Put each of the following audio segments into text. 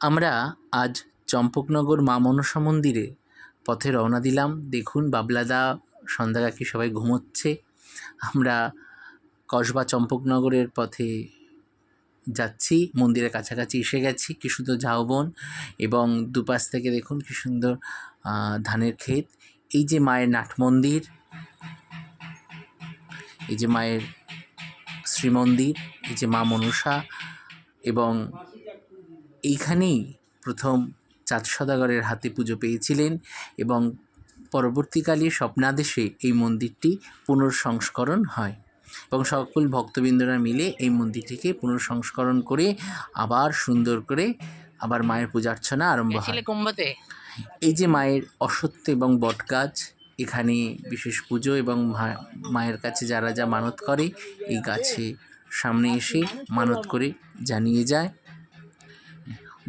আমরা আজ চম্পকনগর মা মনসা মন্দিরে পথে রওনা দিলাম। দেখুন বাবলাদা, সন্ধ্যা কাকি সবাই ঘুমোচ্ছে। আমরা কসবা চম্পকনগরের পথে যাচ্ছি, মন্দিরের কাছাকাছি এসে গেছি। কি সুন্দর ঝাউবন এবং দুপাশ থেকে দেখুন কি সুন্দর ধানের ক্ষেত। এই যে মায়ের নাট মন্দির, এই যে মায়ের শ্রীমন্দির, এই যে মা মনসা, এবং এইখানেই প্রথম চাঁদ সওদাগরের হাতে পুজো পেয়েছিলেন এবং পরবর্তীকালে স্বপ্নাদেশে এই মন্দিরটি পুনর্সংস্করণ হয় এবং সকল ভক্তবৃন্দরা মিলে এই মন্দিরটিকে পুনর্সংস্করণ করে আবার সুন্দর করে আবার মায়ের পূজা অর্চনা আরম্ভ হয়। এই যে মায়ের অশ্বত্থ এবং বটগাছ, এখানে বিশেষ পুজো এবং মায়ের কাছে যারা যা মানত করে এই গাছে সামনে এসে মানত করে জানিয়ে যায়।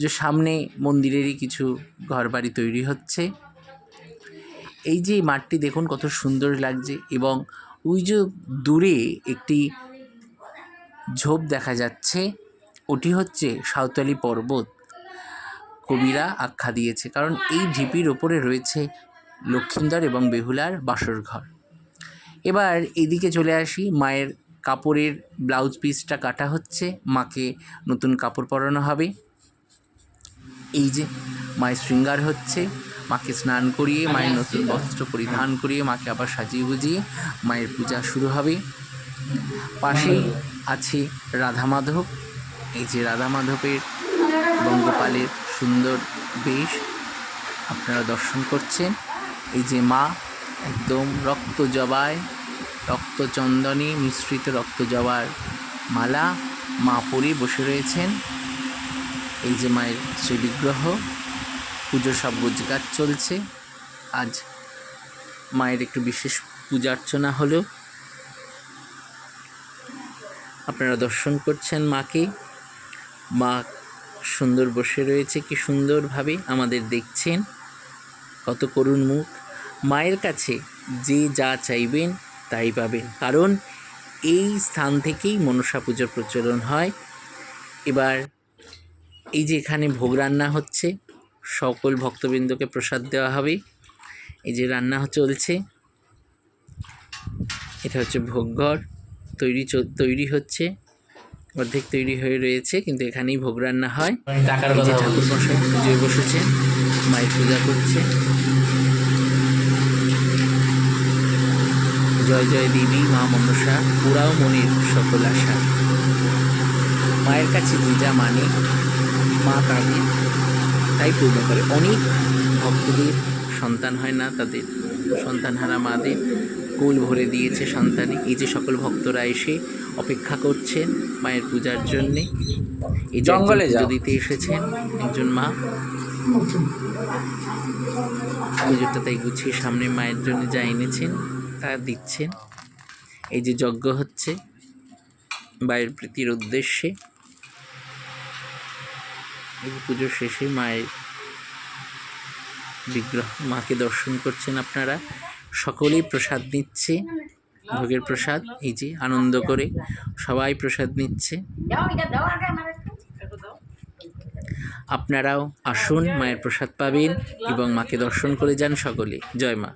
যে সামনে মন্দিরেরই কিছু ঘরবাড়ি তৈরি হচ্ছে। এই যে মাঠটি দেখুন কত সুন্দর লাগছে এবং ওই যে দূরে একটি ঝোপ দেখা যাচ্ছে, ওটি হচ্ছে সাঁওতালি পর্বত। কবিরা আখ্যা দিয়েছে, কারণ এই ঢিপির ওপরে রয়েছে লক্ষিন্দর এবং বেহুলার বাসর ঘর। এবার এদিকে চলে আসি, মায়ের কাপড়ের ব্লাউজ পিসটা কাটা হচ্ছে, মাকে নতুন কাপড় পরানো হবে। এই যে মায়ের শৃঙ্গার হচ্ছে, মাকে স্নান করিয়ে মায়ের নতুন বস্ত্র পরিধান করিয়ে মাকে আবার সাজিয়ে গুজিয়ে মায়ের পূজা শুরু হবে। পাশেই আছে রাধা মাধব। এই যে রাধা মাধবের এবং গোপালের সুন্দর বেশ আপনারা দর্শন করছেন। এই যে মা একদম রক্ত জবায়, রক্তচন্দনে মিশ্রিত রক্ত জবার মালা মা পরে বসে রয়েছেন। এই যে মায়ের শ্রী বিগ্রহ, পুজোর সব গোছগাছ চলছে। আজ মায়ের একটু বিশেষ পূজা অর্চনা হলো, আপনারা দর্শন করছেন মাকে। মা সুন্দর বসে রয়েছে, কি সুন্দরভাবে আমাদের দেখছেন, কত করুণ মুখ। মায়ের কাছে যে যা চাইবেন তাই পাবেন, কারণ এই স্থান থেকেই মনসা পুজোর প্রচলন হয়। এবার এই যে এখানে ভোগ রান্না হচ্ছে, সকল ভক্তবৃন্দকে প্রসাদ দেওয়া হবে। এই যে রান্না চলছে, এটা হচ্ছে ভোগঘর, তৈরি হচ্ছে, অর্ধেক তৈরি হয়ে রয়েছে, কিন্তু এখানেই ভোগ রান্না হয়। এই যে ঠাকুর মশাই পুজোয় বসেছেন, মায়ের পূজা করছে। জয় জয় দেবী মা মনসা, পুরাও মনের সকল আশা। মায়ের কাছে যে যা মানে মা তাদের তাই পূর্ণ করে। অনেক ভক্তদের সন্তান হয় না, তাদের সন্তানহারা মাদের কোল ভরে দিয়েছে সন্তানে। এই যে সকল ভক্তরা এসে অপেক্ষা করছেন মায়ের পূজার জন্যে। এই জঙ্গলে পুজো দিতে এসেছেন একজন মা, পুজোটা তাই গুছিয়ে সামনে মায়ের জন্য যা এনেছেন তা দিচ্ছেন। এই যে যজ্ঞ হচ্ছে মায়ের প্রীতির উদ্দেশ্যে। এই পুজোর শেষে মায়ের বিগ্রহ, মাকে দর্শন করছেন আপনারা। সকলেই প্রসাদ নিচ্ছে, ভোগের প্রসাদ। এই যে আনন্দ করে সবাই প্রসাদ নিচ্ছে। আপনারাও আসুন, মায়ের প্রসাদ পাবেন এবং মাকে দর্শন করে যান সকলে। জয় মা।